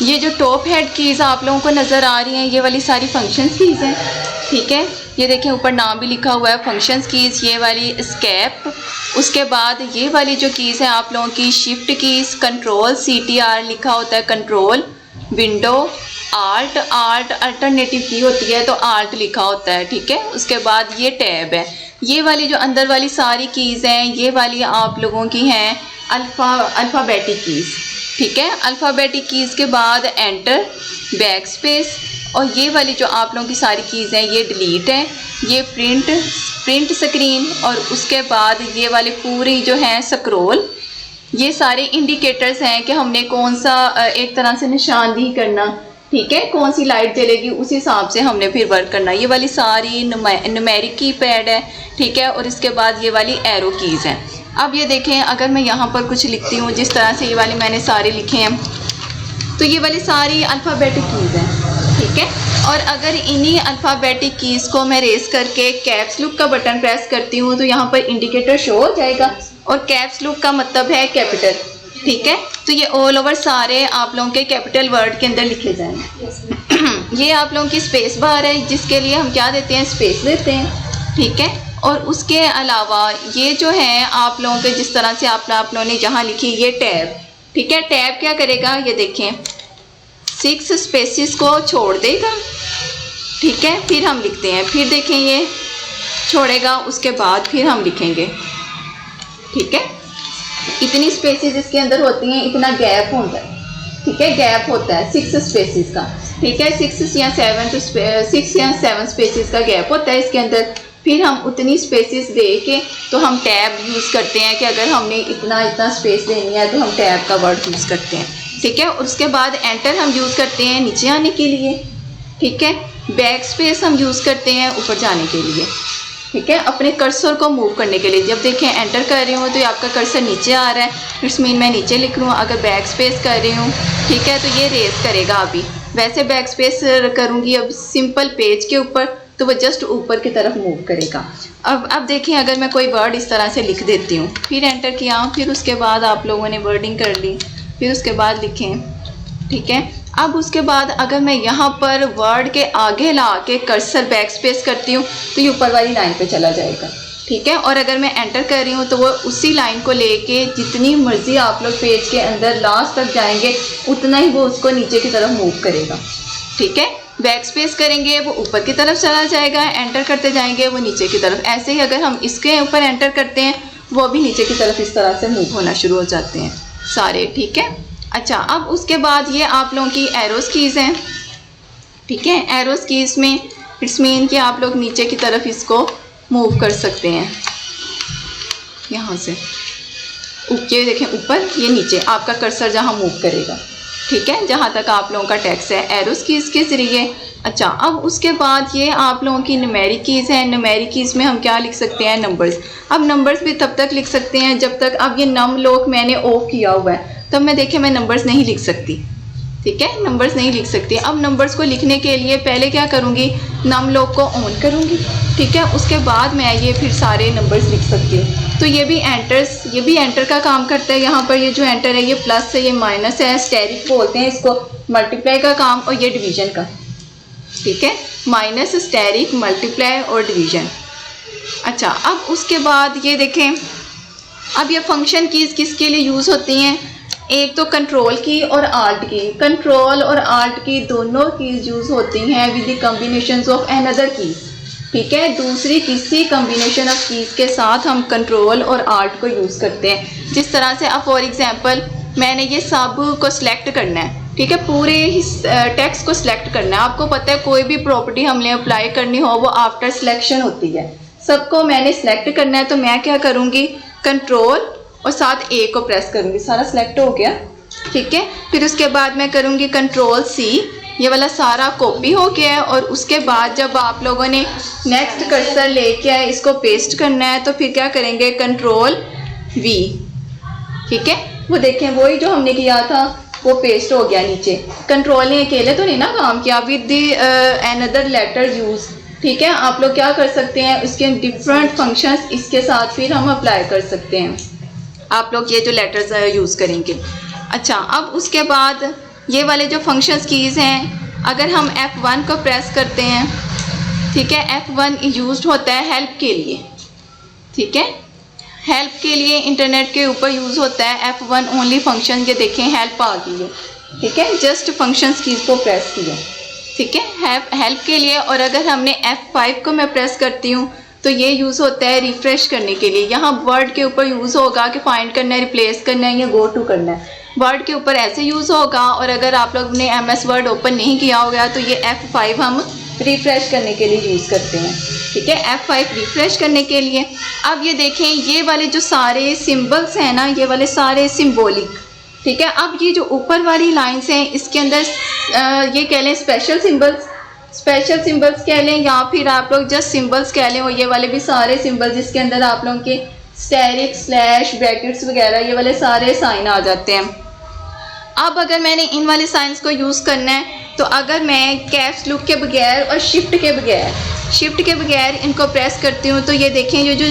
ये जो top head keys आप लोगों को नज़र आ रही हैं, ये वाली सारी फंक्शंस कीज़ हैं, ठीक है। ये देखें ऊपर नाम भी लिखा हुआ है फंक्शंस कीज़, ये वाली एस्केप। उसके बाद ये वाली जो कीज़ है आप लोगों की शिफ्ट कीज़, कंट्रोल, CTR लिखा होता है control, window, alt, alt alternative की होती है तो आल्ट लिखा होता है, ठीक है। उसके बाद ये टैब है। ये वाली जो अंदर वाली सारी कीज़ हैं ये वाली आप लोगों की हैं अल्फ़ाबेटिक कीज़, ठीक है। अल्फ़ाबेटिक कीज़ के बाद एंटर, बैक स्पेस, और ये वाली जो आप लोगों की सारी कीज़ हैं ये डिलीट है, ये प्रिंट स्क्रीन, और उसके बाद ये वाले पूरी जो हैं स्क्रॉल। ये सारे इंडिकेटर्स हैं कि हमने कौन सा एक तरह से निशानदेही करना, ठीक है, कौन सी लाइट जलेगी उस हिसाब से हमने फिर वर्क करना। ये वाली सारी न्यूमेरिक कीपैड है, ठीक है। और इसके बाद ये वाली एरो कीज़ हैं। अब ये देखें अगर मैं यहाँ पर कुछ लिखती हूँ जिस तरह से ये वाली मैंने सारे लिखे हैं, तो ये वाली सारी अल्फ़ाबेटिक कीज़ हैं, ठीक है। और अगर इन्हीं अल्फ़ाबेटिक कीज़ को मैं रेस करके कैप्स लॉक का बटन प्रेस करती हूँ तो यहाँ पर इंडिकेटर शो हो जाएगा, और कैप्स लॉक का मतलब है कैपिटल, ठीक है। तो ये ऑल ओवर सारे आप लोगों के कैपिटल वर्ड के अंदर लिखे जाएंगे। ये आप लोगों की स्पेस बार है जिसके लिए हम क्या देते हैं, स्पेस देते हैं, ठीक है। और उसके अलावा ये जो है आप लोगों के जिस तरह से आप लोगों ने जहाँ लिखी ये टैब, ठीक है। टैब क्या करेगा, ये देखें 6 स्पेसिस को छोड़ देगा, ठीक है। फिर हम लिखते हैं, फिर देखें ये छोड़ेगा, उसके बाद फिर हम लिखेंगे, ठीक है। इतनी स्पेसिस इसके अंदर होती हैं, इतना गैप होता है, ठीक है, गैप होता है 6 स्पेसिस का, ठीक है। 6 या 7 स्पेसिस का गैप होता है इसके अंदर। फिर हम उतनी स्पेसिस दे के तो हम टैब यूज़ करते हैं कि अगर हमने इतना स्पेस देनी है तो हम टैब का वर्ड यूज़ करते हैं, ठीक है। और उसके बाद एंटर हम यूज़ करते हैं नीचे आने के लिए, ठीक है। बैक स्पेस हम यूज़ करते हैं ऊपर जाने के लिए, ठीक है, अपने कर्सर को मूव करने के लिए। जब देखें एंटर कर रही हूँ तो आपका कर्सर नीचे आ रहा है, इट्स मीन मैं नीचे लिख रही हूँ। अगर बैक स्पेस कर रही हूँ, ठीक है, तो ये रेस करेगा। अभी वैसे बैक स्पेस करूँगी अब सिंपल पेज के ऊपर तो वो जस्ट ऊपर की तरफ मूव करेगा। अब देखें अगर मैं कोई वर्ड इस तरह से लिख देती हूँ, फिर एंटर किया, फिर उसके बाद आप लोगों ने वर्डिंग कर ली, फिर उसके बाद लिखें, ठीक है। अब उसके बाद अगर मैं यहाँ पर वर्ड के आगे ला के कर्सर बैक स्पेस करती हूँ तो ये ऊपर वाली लाइन पे चला जाएगा, ठीक है। और अगर मैं एंटर कर रही हूँ तो वो उसी लाइन को लेके जितनी मर्जी आप लोग पेज के अंदर लास्ट तक जाएंगे उतना ही वो उसको नीचे की तरफ मूव करेगा, ठीक है। बैक स्पेस करेंगे वो ऊपर की तरफ चला जाएगा, एंटर करते जाएंगे वो नीचे की तरफ। ऐसे ही अगर हम इसके ऊपर एंटर करते हैं वो भी नीचे की तरफ इस तरह से मूव होना शुरू हो जाते हैं सारे, ठीक है। अच्छा, अब उसके बाद ये आप लोगों की एरोस कीज़ हैं, ठीक है। एरोस कीज़ में इट्स मीन कि आप लोग नीचे की तरफ इसको मूव कर सकते हैं यहाँ से, ये देखें ऊपर, ये नीचे आपका कर्सर जहाँ मूव करेगा, ठीक है, जहाँ तक आप लोगों का टेक्स्ट है एरोस कीज़ के ज़रिए। अच्छा, अब उसके बाद ये आप लोगों की न्यूमेरिक कीज़ हैं। न्यूमेरिक कीज़ में हम क्या लिख सकते हैं, नंबर्स। अब नंबर्स भी तब तक लिख सकते हैं जब तक, अब ये नम लॉक मैंने ऑफ किया हुआ है तब मैं देखें मैं नंबर्स नहीं लिख सकती, ठीक है, नंबर्स नहीं लिख सकती। अब नंबर्स को लिखने के लिए पहले क्या करूँगी, नम लॉक को ऑन करूँगी, ठीक है। उसके बाद मैं ये फिर सारे नंबर्स लिख सकती हूँ। तो ये भी एंटर का काम करता है। यहाँ पर ये जो एंटर है ये प्लस है, ये माइनस है, स्टेरिक बोलते हैं इसको, मल्टीप्लाई का काम, और ये डिवीज़न का, ठीक है, माइनस, स्टेरिक, मल्टीप्लाई और डिवीज़न। अच्छा, अब उसके बाद ये देखें, अब ये फंक्शन कीज़ किसके लिए यूज़ होती हैं, एक तो कंट्रोल की और आल्ट की। कंट्रोल और आल्ट की दोनों कीज़ यूज़ होती हैं with the combinations of another keys, ठीक है। दूसरी किसी कॉम्बिनेशन ऑफ कीज़ के साथ हम कंट्रोल और आल्ट को यूज़ करते हैं। जिस तरह से अब फॉर एग्जांपल मैंने ये सब को सिलेक्ट करना है, ठीक है, पूरे टेक्स्ट को सिलेक्ट करना है। आपको पता है कोई भी प्रॉपर्टी हमने अप्लाई करनी हो वो आफ्टर सिलेक्शन होती है। सबको मैंने सिलेक्ट करना है तो मैं क्या करूँगी, कंट्रोल और साथ ए को प्रेस करूँगी, सारा सिलेक्ट हो गया, ठीक है। फिर उसके बाद मैं करूँगी कंट्रोल सी, ये वाला सारा कॉपी हो गया है। और उसके बाद जब आप लोगों ने नेक्स्ट कर्सर लेके आए इसको पेस्ट करना है तो फिर क्या करेंगे, कंट्रोल वी, ठीक है। वो देखें वही जो हमने किया था वो पेस्ट हो गया नीचे। कंट्रोल ने अकेले तो नहीं ना काम किया, विद अनदर लेटर यूज़, ठीक है। आप लोग क्या कर सकते हैं, इसके डिफरेंट फंक्शंस इसके साथ फिर हम अप्लाई कर सकते हैं। आप लोग ये जो लेटर्स यूज़ करेंगे। अच्छा, अब उसके बाद ये वाले जो फंक्शंस कीज़ हैं, अगर हम F1 को प्रेस करते हैं, ठीक है, F1 यूज्ड होता है हेल्प के लिए, ठीक है, हेल्प के लिए इंटरनेट के ऊपर यूज़ होता है F1 ओनली फंक्शन। ये देखें हेल्प आ गई है, ठीक है, जस्ट फंक्शंस कीज़ को प्रेस किया, ठीक है, हेल्प के लिए। और अगर हमने F5 को मैं प्रेस करती हूँ तो ये यूज़ होता है रिफ़्रेश करने के लिए। यहाँ वर्ड के ऊपर यूज़ होगा कि फाइंड करना है, रिप्लेस करना है या गो टू करना है, वर्ड के ऊपर ऐसे यूज़ होगा। और अगर आप लोग ने MS वर्ड ओपन नहीं किया होगा तो ये F5 हम रिफ़्रेश करने के लिए यूज़ करते हैं, ठीक है, F5 रिफ़्रेश करने के लिए। अब ये देखें ये वाले जो सारे सिम्बल्स हैं ना, ये वाले सारे सिम्बॉलिक, ठीक है। अब ये जो ऊपर वाली लाइन्स हैं इसके अंदर ये कह लें स्पेशल सिंबल्स कह लें या फिर आप लोग जस्ट सिंबल्स कह लें। और ये वाले भी सारे सिंबल्स जिसके अंदर आप लोगों के स्टेरिक, स्लैश, ब्रैकेट्स वगैरह ये वाले सारे साइन आ जाते हैं। अब अगर मैंने इन वाले साइंस को यूज़ करना है तो अगर मैं कैप्स लॉक के बगैर और शिफ्ट के बगैर इनको प्रेस करती हूँ तो ये देखें ये जो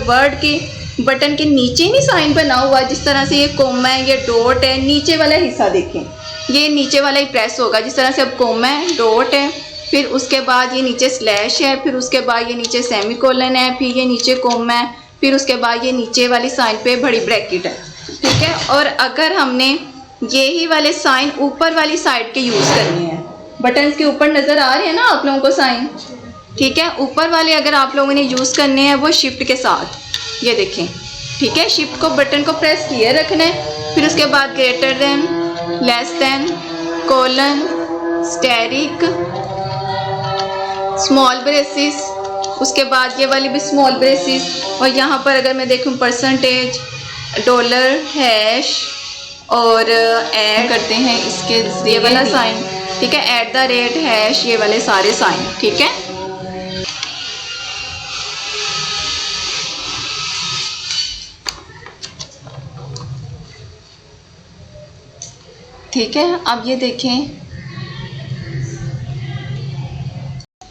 वर्ड के बटन के नीचे नहीं साइन बना हुआ, जिस तरह से ये कोमा है, ये डॉट है, नीचे वाला हिस्सा देखें, ये नीचे वाला ही प्रेस होगा। जिस तरह से अब कोमा है, डॉट है, फिर उसके बाद ये नीचे स्लैश है, फिर उसके बाद ये नीचे सेमीकोलन है, फिर ये नीचे कोमा है, फिर उसके बाद ये नीचे वाली साइन पे बड़ी ब्रैकेट है, ठीक है। और अगर हमने यही वाले साइन ऊपर वाली साइड के यूज़ करने हैं, बटन्स के ऊपर नज़र आ रहे हैं ना आप लोगों को साइन, ठीक है, ऊपर वाले अगर आप लोगों ने यूज़ करने हैं वो शिफ्ट के साथ, ये देखें, ठीक है, शिफ्ट को बटन को प्रेस किए रखना है, फिर उसके बाद greater than, less than, colon, asterisk, small braces, उसके बाद ये वाली भी स्मॉल ब्रेसिस। और यहाँ पर अगर मैं देखूँ परसेंटेज, डॉलर, हैश और ऐड करते हैं इसके ये वाला साइन, ठीक है, @ हैश, ये वाले सारे साइन, ठीक है। ठीक है, अब ये देखें,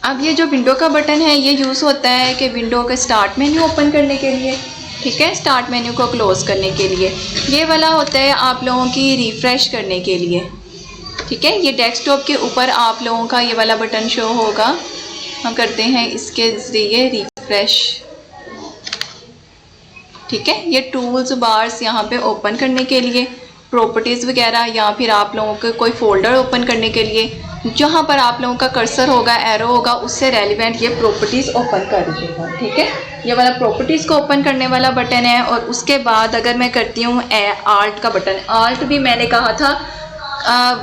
अब ये जो विंडो का बटन है ये यूज़ होता है कि विंडो का स्टार्ट मेन्यू ओपन करने के लिए, ठीक है, स्टार्ट मेन्यू को क्लोज़ करने के लिए। ये वाला होता है आप लोगों की रिफ़्रेश करने के लिए, ठीक है, ये डेस्कटॉप के ऊपर आप लोगों का ये वाला बटन शो होगा। हम करते हैं इसके ज़रिए रिफ़्रेश, ठीक है। ये टूल्स बार्स यहाँ पे ओपन करने के लिए, प्रॉपर्टीज़ वगैरह, या फिर आप लोगों को कोई फ़ोल्डर ओपन करने के लिए जहाँ पर आप लोगों का कर्सर होगा, एरो होगा, उससे रेलिवेंट ये प्रॉपर्टीज़ ओपन कर दीजिएगा, ठीक है। ये वाला प्रॉपर्टीज़ को ओपन करने वाला बटन है। और उसके बाद अगर मैं करती हूँ आल्ट का बटन, आल्ट भी मैंने कहा था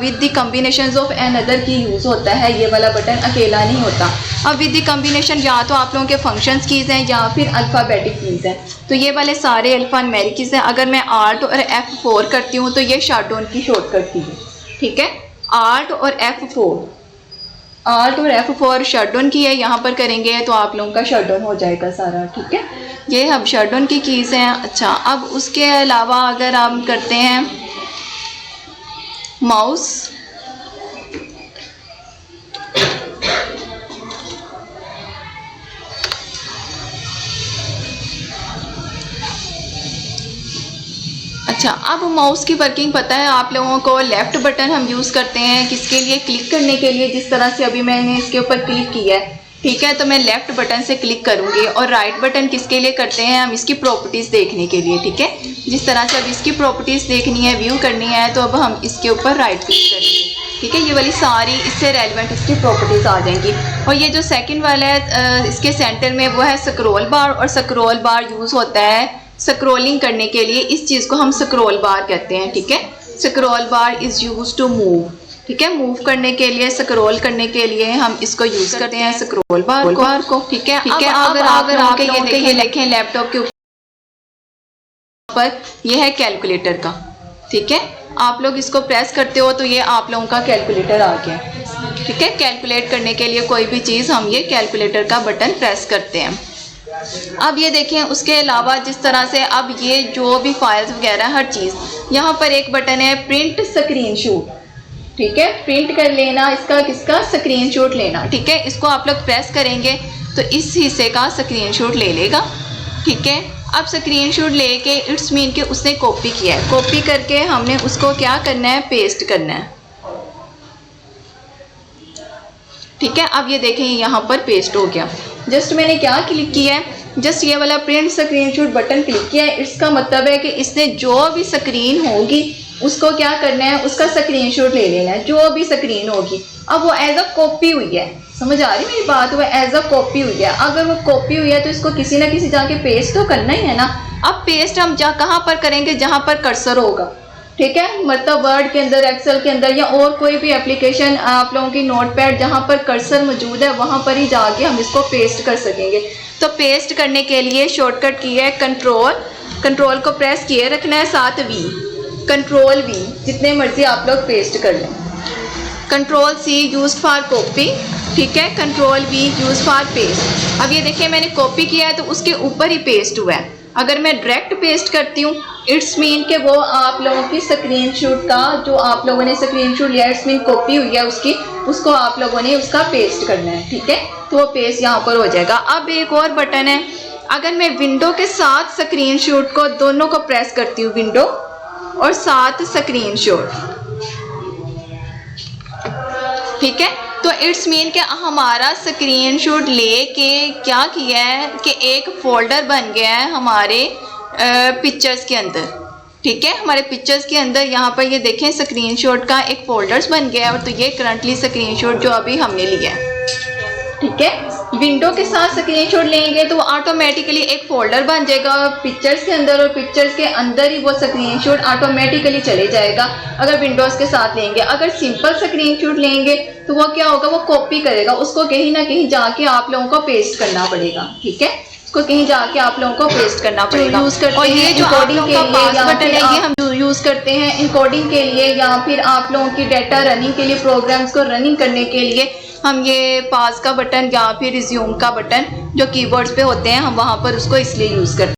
with the combination of another की यूज़ होता है, ये वाला बटन अकेला नहीं होता। अब विद द कम्बिनेशन या तो आप लोगों के फंक्शंस कीज़ हैं या फिर अल्फ़ाबेटिक कीज़ हैं, तो ये वाले सारे अल्फ़ान्यूमेरिक कीज़ हैं। अगर मैं आल्ट और F4 करती हूँ तो ये शटडाउन की शॉर्टकट की है, ठीक है, आल्ट और F4 शटडाउन की है, यहाँ पर करेंगे तो आप लोगों का शटडाउन हो जाएगा सारा, ठीक है। ये हम शटडाउन की कीज़ हैं। अच्छा, अब उसके अलावा अगर हम करते हैं माउस, अच्छा, अब माउस की वर्किंग पता है आप लोगों को। लेफ़्ट बटन हम यूज़ करते हैं किसके लिए, क्लिक करने के लिए, जिस तरह से अभी मैंने इसके ऊपर क्लिक किया है, ठीक है, तो मैं लेफ़्ट बटन से क्लिक करूँगी। और राइट बटन किसके लिए करते हैं, हम इसकी प्रॉपर्टीज़ देखने के लिए, ठीक है। जिस तरह से अब इसकी प्रॉपर्टीज़ देखनी है, व्यू करनी है, तो अब हम इसके ऊपर राइट क्लिक करेंगे, ठीक है। ये वाली सारी इससे रेलिवेंट इसकी प्रॉपर्टीज़ आ जाएंगी। और ये जो सेकंड वाला है इसके सेंटर में वो है स्क्रॉल बार, और स्क्रॉल बार यूज़ होता है स्क्रॉलिंग करने के लिए। इस चीज़ को हम स्क्रॉल बार कहते हैं, ठीक है। Scroll bar is used to move, ठीक है, मूव करने के लिए, स्क्रॉल करने के लिए हम इसको यूज़ करते हैं स्क्रॉल बार को, ठीक है। अगर आप ये देखें लैपटॉप के ऊपर ये है कैलकुलेटर का, ठीक है, आप लोग इसको प्रेस करते हो तो ये आप लोगों का कैलकुलेटर आ गया, ठीक है। कैलकुलेट करने के लिए कोई भी चीज़ हम ये कैलकुलेटर का बटन प्रेस करते हैं। अब ये देखें, उसके अलावा जिस तरह से अब ये जो भी फाइल्स वगैरह हर चीज़, यहाँ पर एक बटन है प्रिंट स्क्रीनशॉट, ठीक है, प्रिंट कर लेना इसका, किसका, स्क्रीनशॉट लेना, ठीक है। इसको आप लोग प्रेस करेंगे तो इस हिस्से का स्क्रीनशॉट ले लेगा, ठीक है। अब स्क्रीनशॉट लेके इट्स मीन के उसने कॉपी किया है, कॉपी करके हमने उसको क्या करना है, पेस्ट करना है, ठीक है, अब ये देखें यहाँ पर पेस्ट हो गया। जस्ट मैंने क्या क्लिक किया है, जस्ट ये वाला प्रिंट स्क्रीनशॉट बटन क्लिक किया है। इसका मतलब है कि इसने जो भी स्क्रीन होगी उसको क्या करना है, उसका स्क्रीनशॉट ले लेना है, जो भी स्क्रीन होगी। अब वो एज अ कॉपी हुई है, समझ आ रही मेरी बात, वो एज अ कॉपी हुई है। अगर वो कॉपी हुई है तो इसको किसी ना किसी जाके पेस्ट तो करना ही है ना। अब पेस्ट हम कहाँ पर करेंगे, जहाँ पर कर्सर होगा, ठीक है, मतलब वर्ड के अंदर, एक्सेल के अंदर, या और कोई भी एप्लीकेशन आप लोगों की नोटपैड जहाँ पर कर्सर मौजूद है वहाँ पर ही जाके हम इसको पेस्ट कर सकेंगे। तो पेस्ट करने के लिए शॉर्टकट की है कंट्रोल को प्रेस किए रखना है, साथ वी, कंट्रोल वी, जितने मर्जी आप लोग पेस्ट कर लें। Control C use for copy, ठीक है, control V use for paste. अब ये देखिए मैंने कॉपी किया है तो उसके ऊपर ही पेस्ट हुआ है। अगर मैं डायरेक्ट पेस्ट करती हूँ इट्स मीन कि वो आप लोगों की स्क्रीनशॉट का, जो आप लोगों ने स्क्रीनशॉट लिया इट्स मीन कॉपी हुई है उसकी, उसको आप लोगों ने उसका पेस्ट करना है, ठीक है, तो वो पेस्ट यहाँ पर हो जाएगा। अब एक और बटन है, अगर मैं विंडो के साथ स्क्रीनशॉट को दोनों को प्रेस करती हूँ, विंडो और साथ स्क्रीनशॉट, ठीक है, तो इट्स मीन कि हमारा स्क्रीनशॉट लेके क्या किया है कि एक फोल्डर बन गया है हमारे पिक्चर्स के अंदर, ठीक है, हमारे पिक्चर्स के अंदर यहाँ पर ये देखें स्क्रीनशॉट का एक फोल्डर्स बन गया है। और तो ये करंटली स्क्रीनशॉट जो अभी हमने लिया है, ठीक है, विंडो के साथ स्क्रीनशॉट लेंगे तो ऑटोमेटिकली एक फोल्डर बन जाएगा पिक्चर्स के अंदर, और पिक्चर्स के अंदर ही वो स्क्रीनशॉट ऑटोमेटिकली चले जाएगा अगर विंडोज़ के साथ लेंगे। अगर सिंपल स्क्रीनशॉट लेंगे तो वो क्या होगा, वो कॉपी करेगा, उसको कहीं ना कहीं जाके आप लोगों को पेस्ट करना पड़ेगा, ठीक है, उसको कहीं जाके आप लोगों को पेस्ट करना पड़ेगा। यूज़ करते और ये जो एन्कोडिंग के लिए बटन है ये हम यूज़ करते हैं एन्कोडिंग के लिए, या फिर आप लोगों की डाटा रनिंग के लिए, प्रोग्राम्स को रनिंग करने के लिए हम ये पास का बटन या फिर रिज्यूम का बटन जो कीबोर्ड्स पे होते हैं हम वहाँ पर उसको इसलिए यूज़ करते हैं।